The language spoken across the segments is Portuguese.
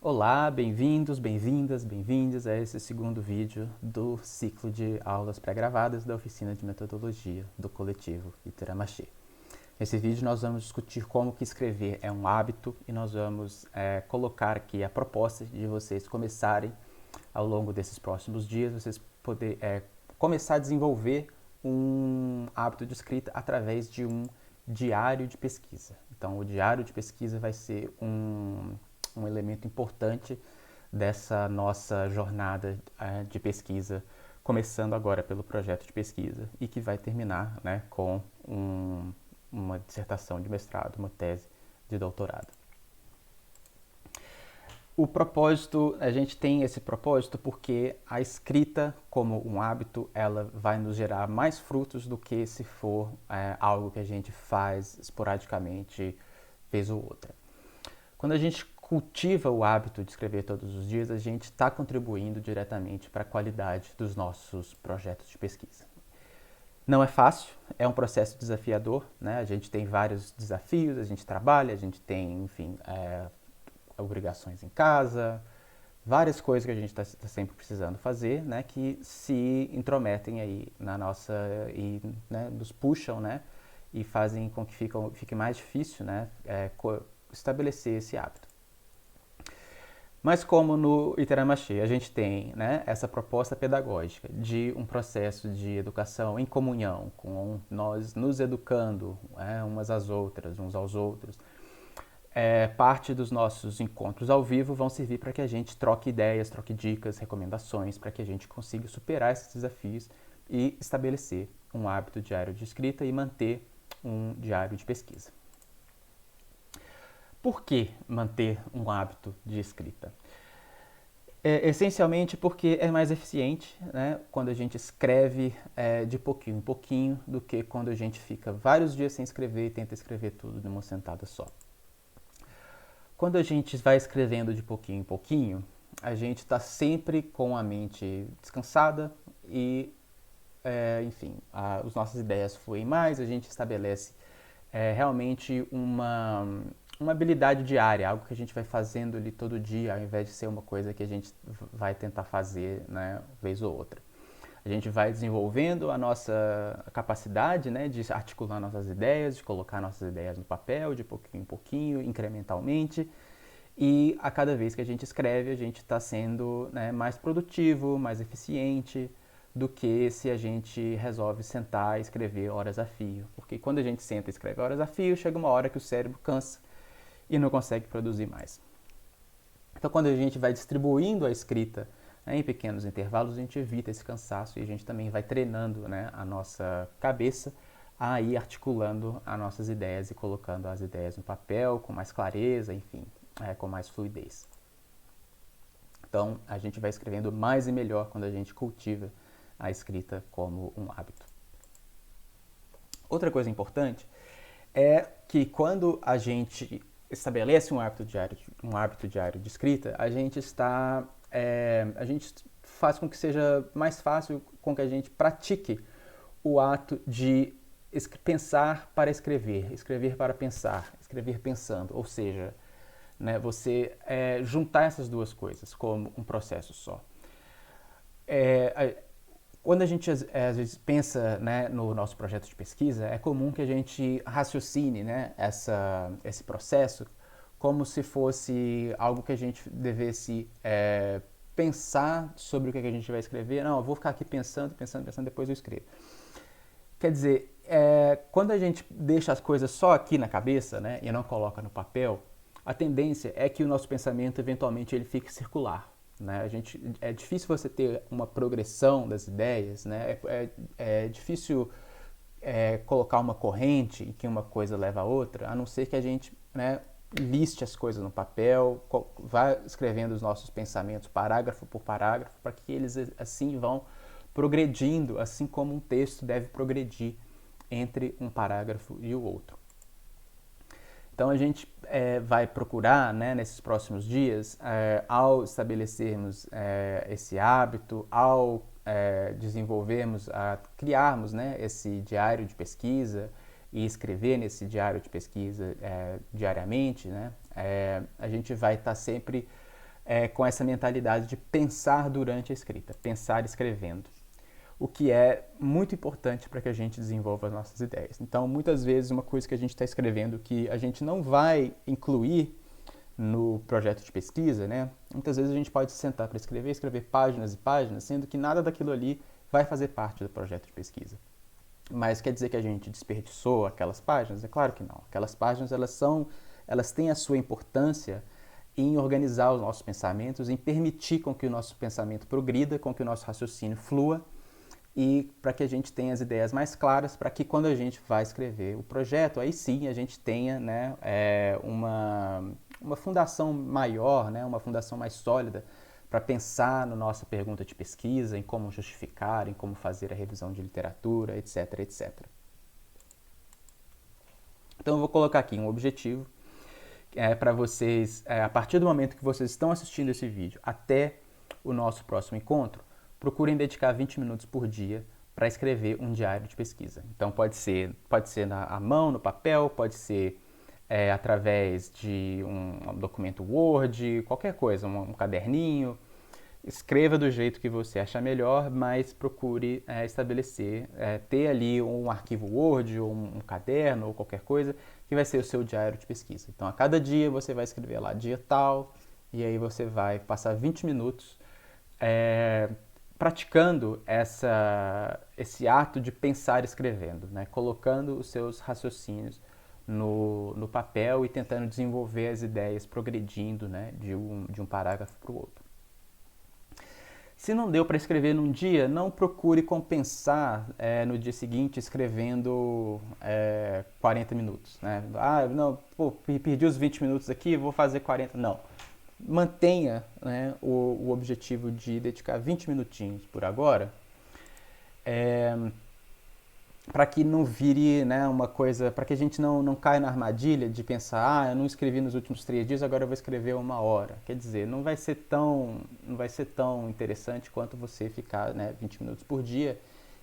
Olá, bem-vindos, bem-vindas, bem-vindes a esse segundo vídeo do ciclo de aulas pré-gravadas da oficina de metodologia do coletivo Iteramaxê. Nesse vídeo nós vamos discutir como que escrever é um hábito e nós vamos colocar aqui a proposta de vocês começarem ao longo desses próximos dias, vocês poderem começar a desenvolver um hábito de escrita através de um diário de pesquisa. Então o diário de pesquisa vai ser um elemento importante dessa nossa jornada de pesquisa, começando agora pelo projeto de pesquisa e que vai terminar, né, com uma dissertação de mestrado, uma tese de doutorado. O propósito, a gente tem esse propósito porque a escrita, como um hábito, ela vai nos gerar mais frutos do que se for algo que a gente faz esporadicamente, vez ou outra. Quando a gente cultiva o hábito de escrever todos os dias, a gente está contribuindo diretamente para a qualidade dos nossos projetos de pesquisa. Não é fácil, é um processo desafiador, né? A gente tem vários desafios, a gente trabalha, a gente tem, enfim, obrigações em casa, várias coisas que a gente está sempre precisando fazer, né? Que se intrometem aí na nossa e né, nos puxam, né? E fazem com que fique mais difícil, né? Estabelecer esse hábito. Mas como no Iteramaxê a gente tem, né, essa proposta pedagógica de um processo de educação em comunhão, com nós nos educando umas às outras, uns aos outros, parte dos nossos encontros ao vivo vão servir para que a gente troque ideias, troque dicas, recomendações, para que a gente consiga superar esses desafios e estabelecer um hábito diário de escrita e manter um diário de pesquisa. Por que manter um hábito de escrita? Essencialmente porque é mais eficiente, né, quando a gente escreve de pouquinho em pouquinho do que quando a gente fica vários dias sem escrever e tenta escrever tudo numa sentada só. Quando a gente vai escrevendo de pouquinho em pouquinho, a gente está sempre com a mente descansada e, enfim, as nossas ideias fluem mais, a gente estabelece realmente uma habilidade diária, algo que a gente vai fazendo ali todo dia, ao invés de ser uma coisa que a gente vai tentar fazer, né, vez ou outra. A gente vai desenvolvendo a nossa capacidade, né, de articular nossas ideias, de colocar nossas ideias no papel, de pouquinho em pouquinho, incrementalmente. E a cada vez que a gente escreve, a gente está sendo, né, mais produtivo, mais eficiente do que se a gente resolve sentar e escrever horas a fio. Porque quando a gente senta e escreve horas a fio, chega uma hora que o cérebro cansa e não consegue produzir mais. Então, quando a gente vai distribuindo a escrita, né, em pequenos intervalos, a gente evita esse cansaço e a gente também vai treinando, né, a nossa cabeça a ir articulando as nossas ideias e colocando as ideias no papel com mais clareza, enfim, com mais fluidez. Então, a gente vai escrevendo mais e melhor quando a gente cultiva a escrita como um hábito. Outra coisa importante é que quando a gente estabelece um hábito diário de escrita, a gente faz com que seja mais fácil com que a gente pratique o ato de pensar para escrever, escrever para pensar, escrever pensando, ou seja, né, você juntar essas duas coisas como um processo só. Quando a gente às vezes pensa, né, no nosso projeto de pesquisa, é comum que a gente raciocine, né, esse processo como se fosse algo que a gente devesse pensar sobre o que a gente vai escrever. Não, eu vou ficar aqui pensando, depois eu escrevo. Quer dizer, quando a gente deixa as coisas só aqui na cabeça, né, e não coloca no papel, a tendência é que o nosso pensamento eventualmente ele fique circular. Né? É difícil você ter uma progressão das ideias, né? É difícil colocar uma corrente em que uma coisa leva a outra, a não ser que a gente, né, liste as coisas no papel, vá escrevendo os nossos pensamentos parágrafo por parágrafo, para que eles assim vão progredindo, assim como um texto deve progredir entre um parágrafo e o outro. Então a gente vai procurar, né, nesses próximos dias, ao estabelecermos esse hábito, ao desenvolvermos, criarmos, né, esse diário de pesquisa e escrever nesse diário de pesquisa diariamente, né, a gente vai estar sempre com essa mentalidade de pensar durante a escrita, pensar escrevendo, o que é muito importante para que a gente desenvolva as nossas ideias. Então, muitas vezes, uma coisa que a gente está escrevendo que a gente não vai incluir no projeto de pesquisa, né? Muitas vezes a gente pode se sentar para escrever páginas e páginas, sendo que nada daquilo ali vai fazer parte do projeto de pesquisa. Mas quer dizer que a gente desperdiçou aquelas páginas? É claro que não. Aquelas páginas, elas têm a sua importância em organizar os nossos pensamentos, em permitir com que o nosso pensamento progrida, com que o nosso raciocínio flua, e para que a gente tenha as ideias mais claras, para que quando a gente vai escrever o projeto, aí sim a gente tenha, né, uma fundação maior, né, uma fundação mais sólida para pensar na nossa pergunta de pesquisa, em como justificar, em como fazer a revisão de literatura, etc, etc. Então eu vou colocar aqui um objetivo para vocês, a partir do momento que vocês estão assistindo esse vídeo até o nosso próximo encontro, procurem dedicar 20 minutos por dia para escrever um diário de pesquisa. Então pode ser à mão, no papel, pode ser através de um documento Word, qualquer coisa, um caderninho. Escreva do jeito que você achar melhor, mas procure estabelecer, ter ali um arquivo Word ou um caderno ou qualquer coisa que vai ser o seu diário de pesquisa. Então, a cada dia você vai escrever lá dia tal, e aí você vai passar 20 minutos praticando esse ato de pensar escrevendo, né? Colocando os seus raciocínios no papel e tentando desenvolver as ideias, progredindo, né, de um parágrafo para o outro. Se não deu para escrever num dia, não procure compensar no dia seguinte escrevendo 40 minutos. Né? Ah, não, pô, perdi os 20 minutos aqui, vou fazer 40. Não. Mantenha, né, o objetivo de dedicar 20 minutinhos por agora, para que não vire, né, uma coisa, para que a gente não caia na armadilha de pensar, eu não escrevi nos últimos 3 dias, agora eu vou escrever 1 hora. Quer dizer, não vai ser tão interessante quanto você ficar, né, 20 minutos por dia,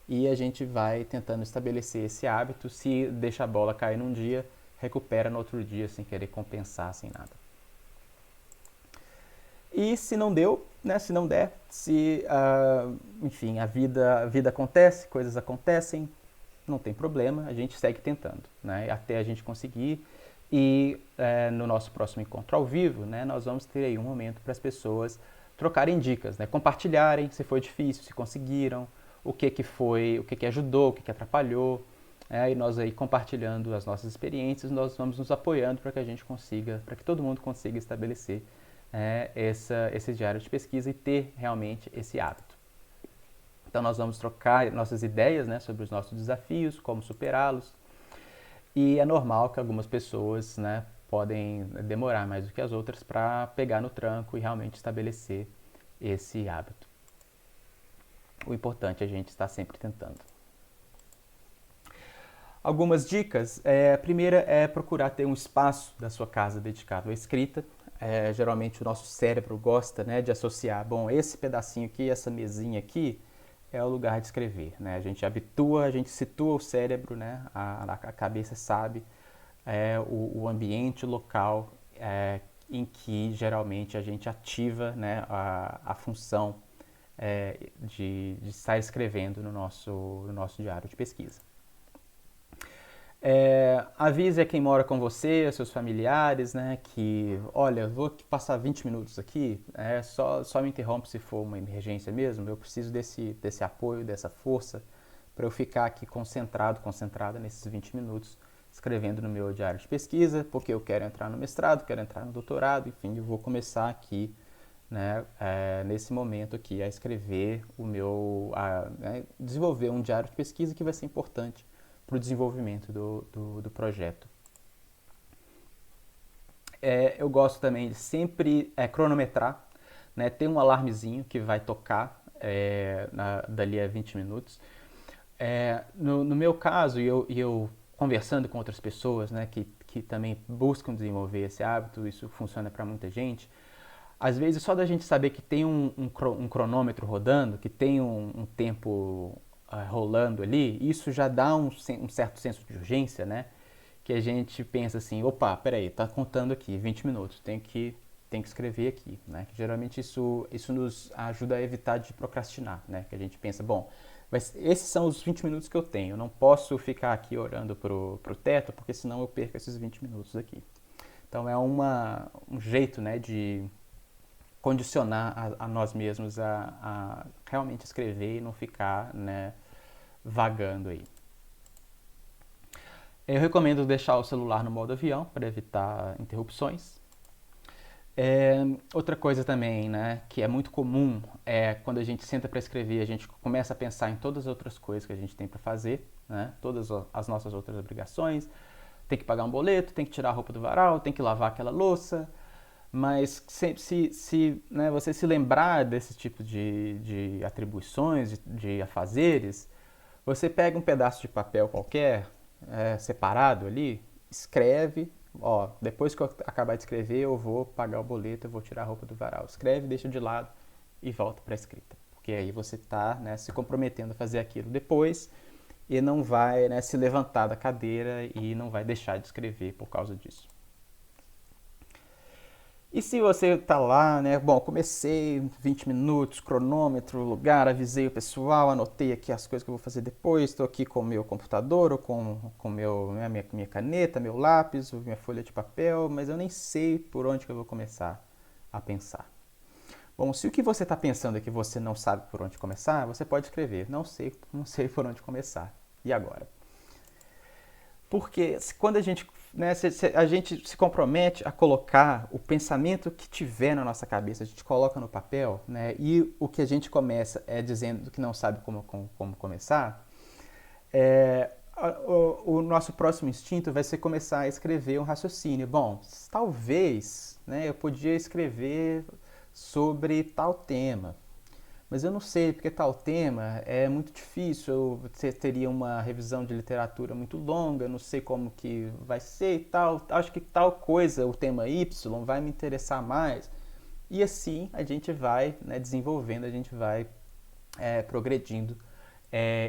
e a gente vai tentando estabelecer esse hábito. Se deixa a bola cair num dia, recupera no outro dia sem querer compensar, sem nada. E se não deu, né, se não der, enfim, a vida acontece, coisas acontecem, não tem problema, a gente segue tentando, né, até a gente conseguir. E no nosso próximo encontro ao vivo, né, nós vamos ter aí um momento para as pessoas trocarem dicas, né, compartilharem se foi difícil, se conseguiram, o que foi, o que ajudou, o que atrapalhou. E nós aí compartilhando as nossas experiências, nós vamos nos apoiando para que a gente consiga, para que todo mundo consiga estabelecer esse diário de pesquisa e ter realmente esse hábito. Então nós vamos trocar nossas ideias, né, sobre os nossos desafios, como superá-los. E é normal que algumas pessoas, né, podem demorar mais do que as outras para pegar no tranco e realmente estabelecer esse hábito. O importante é a gente estar sempre tentando. Algumas dicas. A primeira é procurar ter um espaço da sua casa dedicado à escrita. Geralmente o nosso cérebro gosta, né, de associar, bom, esse pedacinho aqui, essa mesinha aqui, é o lugar de escrever, né? A gente situa o cérebro, né? A cabeça sabe o ambiente local em que geralmente a gente ativa, né, a função de estar escrevendo no nosso diário de pesquisa. Avise a quem mora com você, a seus familiares, né, que, olha, vou passar 20 minutos aqui, só me interrompe se for uma emergência mesmo, eu preciso desse apoio, dessa força, para eu ficar aqui concentrada nesses 20 minutos, escrevendo no meu diário de pesquisa, porque eu quero entrar no mestrado, quero entrar no doutorado, enfim, eu vou começar aqui, né, nesse momento aqui, a escrever desenvolver um diário de pesquisa que vai ser importante para o desenvolvimento do projeto. Eu gosto também de sempre cronometrar, né? Tem um alarmezinho que vai tocar dali a 20 minutos. No meu caso, e eu conversando com outras pessoas, né, que também buscam desenvolver esse hábito, isso funciona para muita gente, às vezes só da gente saber que tem um cronômetro rodando, que tem um tempo rolando ali, isso já dá um certo senso de urgência, né? Que a gente pensa assim, opa, peraí, tá contando aqui 20 minutos, tenho que tem que escrever aqui, né? Geralmente isso nos ajuda a evitar de procrastinar, né? Que a gente pensa, bom, esses são os 20 minutos que eu tenho, eu não posso ficar aqui olhando pro teto, porque senão eu perco esses 20 minutos aqui. Então é um jeito, né, de condicionar a nós mesmos a realmente escrever e não ficar, né, vagando aí. Eu recomendo deixar o celular no modo avião para evitar interrupções. Outra coisa também, né, que é muito comum é quando a gente senta para escrever, a gente começa a pensar em todas as outras coisas que a gente tem para fazer, né, todas as nossas outras obrigações. Tem que pagar um boleto, tem que tirar a roupa do varal, tem que lavar aquela louça. Mas sempre se né, você se lembrar desse tipo de atribuições, de afazeres, você pega um pedaço de papel qualquer, separado ali, escreve, ó, depois que eu acabar de escrever, eu vou pagar o boleto, eu vou tirar a roupa do varal. Escreve, deixa de lado e volta para a escrita. Porque aí você está, né, se comprometendo a fazer aquilo depois e não vai, né, se levantar da cadeira e não vai deixar de escrever por causa disso. E se você tá lá, né? Bom, comecei 20 minutos, cronômetro, lugar, avisei o pessoal, anotei aqui as coisas que eu vou fazer depois, estou aqui com o meu computador, ou com minha caneta, meu lápis, minha folha de papel, mas eu nem sei por onde que eu vou começar a pensar. Bom, se o que você está pensando é que você não sabe por onde começar, você pode escrever, não sei por onde começar. E agora? Porque quando a gente, né, a gente se compromete a colocar o pensamento que tiver na nossa cabeça, a gente coloca no papel, né, e o que a gente começa é dizendo que não sabe como começar, o nosso próximo instinto vai ser começar a escrever um raciocínio. Bom, talvez, né, eu podia escrever sobre tal tema, mas eu não sei, porque tal tema é muito difícil, você teria uma revisão de literatura muito longa, não sei como que vai ser e tal, acho que tal coisa, o tema Y, vai me interessar mais. E assim a gente vai, né, desenvolvendo, a gente vai progredindo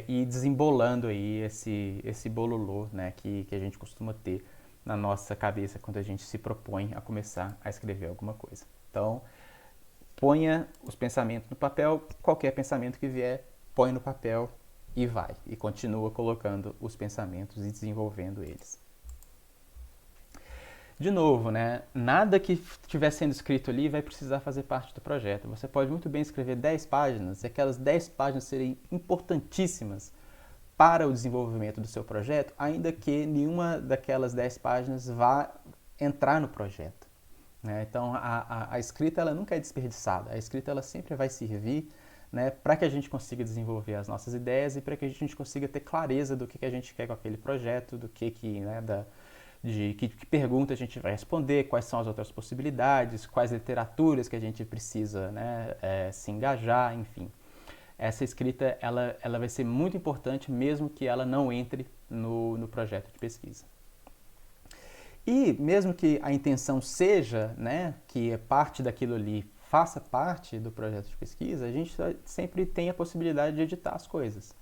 e desembolando aí esse bololô, né, que a gente costuma ter na nossa cabeça quando a gente se propõe a começar a escrever alguma coisa. Então, ponha os pensamentos no papel, qualquer pensamento que vier, põe no papel e vai. E continua colocando os pensamentos e desenvolvendo eles. De novo, né? Nada que estiver sendo escrito ali vai precisar fazer parte do projeto. Você pode muito bem escrever 10 páginas e aquelas 10 páginas serem importantíssimas para o desenvolvimento do seu projeto, ainda que nenhuma daquelas 10 páginas vá entrar no projeto. Então, a escrita ela nunca é desperdiçada. A escrita ela sempre vai servir, né, para que a gente consiga desenvolver as nossas ideias e para que a gente consiga ter clareza do que a gente quer com aquele projeto, do né, que pergunta a gente vai responder, quais são as outras possibilidades, quais literaturas que a gente precisa, né, se engajar, enfim. Essa escrita ela vai ser muito importante mesmo que ela não entre no projeto de pesquisa. E mesmo que a intenção seja, né, que parte daquilo ali faça parte do projeto de pesquisa, a gente sempre tem a possibilidade de editar as coisas.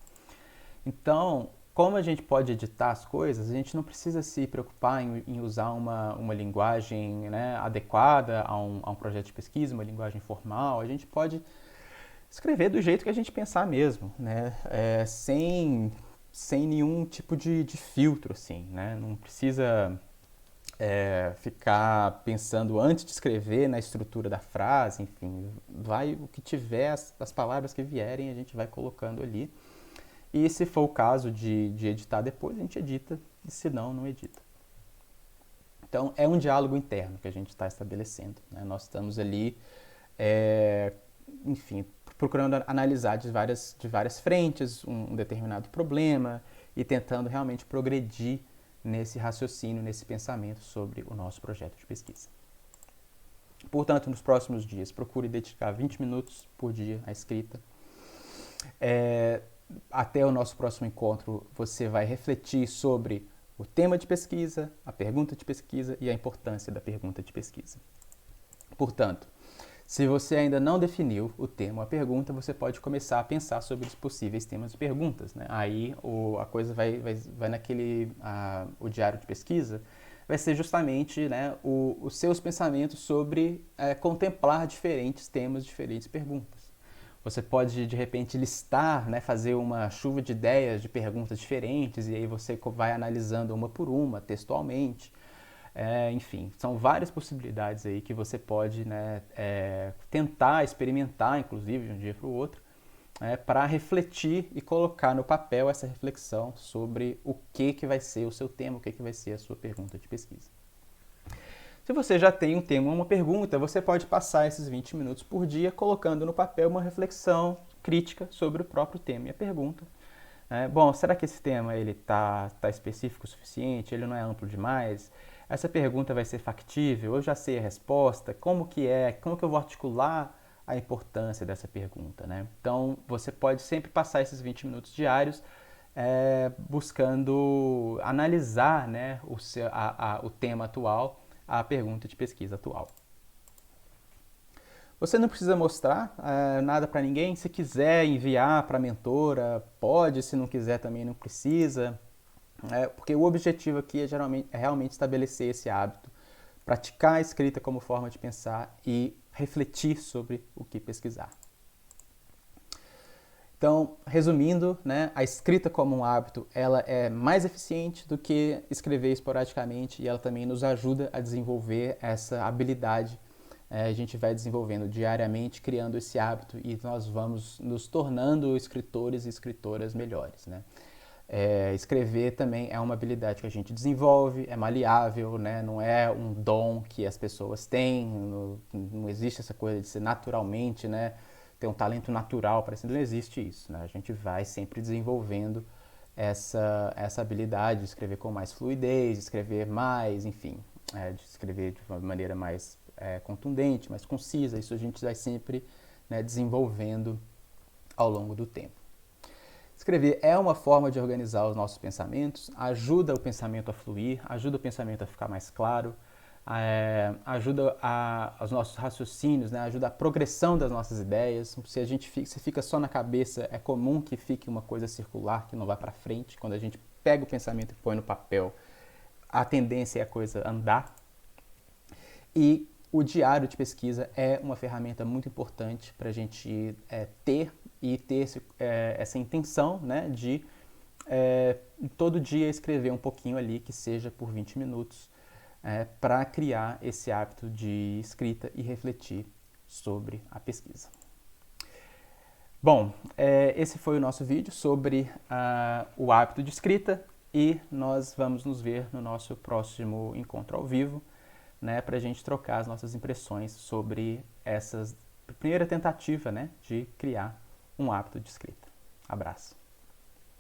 Então, como a gente pode editar as coisas, a gente não precisa se preocupar em usar uma linguagem, né, adequada a um projeto de pesquisa, uma linguagem formal. A gente pode escrever do jeito que a gente pensar mesmo, né, sem nenhum tipo de filtro, assim, né? Não precisa ficar pensando antes de escrever na estrutura da frase, enfim, vai o que tiver, as palavras que vierem, a gente vai colocando ali. E se for o caso de editar depois, a gente edita, e se não, não edita. Então, é um diálogo interno que a gente está estabelecendo, né? Nós estamos ali, enfim, procurando analisar de várias frentes um determinado problema e tentando realmente progredir nesse raciocínio, nesse pensamento sobre o nosso projeto de pesquisa. Portanto, nos próximos dias, procure dedicar 20 minutos por dia à escrita. Até o nosso próximo encontro, você vai refletir sobre o tema de pesquisa, a pergunta de pesquisa e a importância da pergunta de pesquisa. Portanto, se você ainda não definiu o tema ou a pergunta, você pode começar a pensar sobre os possíveis temas de perguntas, né? Aí a coisa vai naquele... o diário de pesquisa vai ser justamente, né, os seus pensamentos sobre contemplar diferentes temas, diferentes perguntas. Você pode, de repente, listar, né, fazer uma chuva de ideias, de perguntas diferentes, e aí você vai analisando uma por uma, textualmente. Enfim, são várias possibilidades aí que você pode, né, tentar, experimentar, inclusive, de um dia para o outro, para refletir e colocar no papel essa reflexão sobre o que vai ser o seu tema, o que vai ser a sua pergunta de pesquisa. Se você já tem um tema ou uma pergunta, você pode passar esses 20 minutos por dia colocando no papel uma reflexão crítica sobre o próprio tema e a pergunta. Bom, será que esse tema ele tá específico o suficiente? Ele não é amplo demais? Essa pergunta vai ser factível? Eu já sei a resposta? Como que eu vou articular a importância dessa pergunta, né? Então, você pode sempre passar esses 20 minutos diários buscando analisar, né, o tema atual, a pergunta de pesquisa atual. Você não precisa mostrar nada para ninguém. Se quiser enviar para a mentora, pode. Se não quiser, também não precisa. Porque o objetivo aqui é realmente estabelecer esse hábito, praticar a escrita como forma de pensar e refletir sobre o que pesquisar. Então, resumindo, né, a escrita como um hábito, ela é mais eficiente do que escrever esporadicamente, e ela também nos ajuda a desenvolver essa habilidade. A gente vai desenvolvendo diariamente, criando esse hábito, e nós vamos nos tornando escritores e escritoras melhores, né? Escrever também é uma habilidade que a gente desenvolve, é maleável, né? Não é um dom que as pessoas têm, não existe essa coisa de ser naturalmente, né? Ter um talento natural para isso, não existe isso, né? A gente vai sempre desenvolvendo essa habilidade de escrever com mais fluidez, de escrever mais, enfim, de escrever de uma maneira mais contundente, mais concisa. Isso a gente vai sempre, né, desenvolvendo ao longo do tempo. Escrever é uma forma de organizar os nossos pensamentos, ajuda o pensamento a fluir, ajuda o pensamento a ficar mais claro, ajuda os nossos raciocínios, né? Ajuda a progressão das nossas ideias. Se fica só na cabeça, é comum que fique uma coisa circular, que não vai para frente. Quando a gente pega o pensamento e põe no papel, a tendência é a coisa andar. E o diário de pesquisa é uma ferramenta muito importante para a gente ter essa intenção, né, de todo dia escrever um pouquinho ali, que seja por 20 minutos, para criar esse hábito de escrita e refletir sobre a pesquisa. Bom, esse foi o nosso vídeo sobre o hábito de escrita, e nós vamos nos ver no nosso próximo encontro ao vivo, né, para a gente trocar as nossas impressões sobre essa primeira tentativa, né, de criar um hábito de escrita. Abraço.